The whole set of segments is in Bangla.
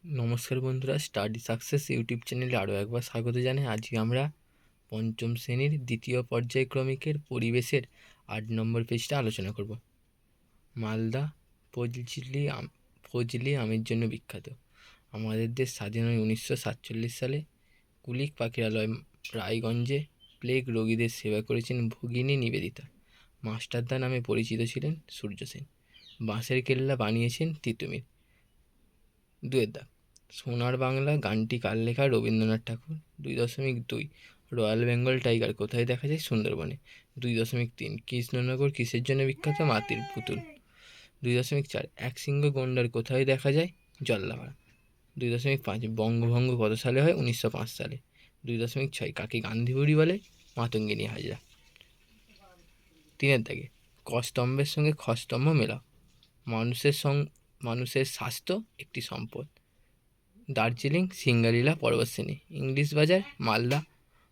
নমস্কার বন্ধুরা, স্টাডি সাকসেস ইউটিউব চ্যানেলে আরও একবার স্বাগত জানাই। আজকে আমরা পঞ্চম শ্রেণীর দ্বিতীয় পর্যায়ক্রমিকের পরিবেশের 8 নম্বর পেজটা আলোচনা করব। মালদা ফজলি আমের জন্য বিখ্যাত। আমাদের দেশ স্বাধীন হয় 1947 সালে। কুলিক পাখিরালয় রায়গঞ্জে প্লেগ রোগীদের সেবা করেছেন ভগিনী নিবেদিতা। মাস্টারদা নামে পরিচিত ছিলেন সূর্য সেন। বাঁশের কেল্লা বানিয়েছেন তিতুমির। দুয়ের দাগ। সোনার বাংলা গানটি কার লেখা? রবীন্দ্রনাথ ঠাকুর। 2.2 রয়্যাল বেঙ্গল টাইগার কোথায় দেখা যায়? সুন্দরবনে। 2.3 কৃষ্ণনগর কিসের জন্য বিখ্যাত? মাটির পুতুল। 2.4 একশৃঙ্গ গন্ডার কোথায় দেখা যায়? জল্লাপাড়া। 2.5 বঙ্গভঙ্গ কত সালে হয়? 1905 সালে। 2.6 কাকে গান্ধীবুড়ি বলে? মাতঙ্গিনী হাজরা। 3 দাগে ক স্তম্ভের সঙ্গে খ স্তম্ভ মেলা। মানুষের স্বাস্থ্য একটি সম্পদ। দার্জিলিং সিঙ্গালীলা পর্বতশ্রেণী। ইংলিশ বাজার মালদা।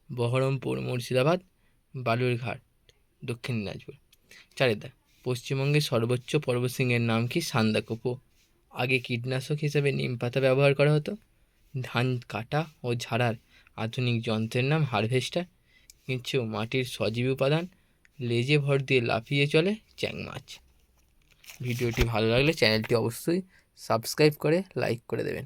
বহরমপুর মুর্শিদাবাদ। বালুরঘাট দক্ষিণ দিনাজপুর। 4 দাগ পশ্চিমবঙ্গের সর্বোচ্চ পর্বতশৃঙ্গের নাম কি? সান্দাকফু। আগে কীটনাশক হিসেবে নিম পাতা ব্যবহার করা হতো। ধান কাটা ও ঝাড়ার আধুনিক যন্ত্রের নাম হারভেস্টার। কিছু মাটির সজীব উপাদান। লেজে ভর দিয়ে লাফিয়ে চলে চ্যাং মাছ। ভিডিওটি ভালো লাগলে চ্যানেলটি অবশ্যই সাবস্ক্রাইব করে লাইক করে দেবেন।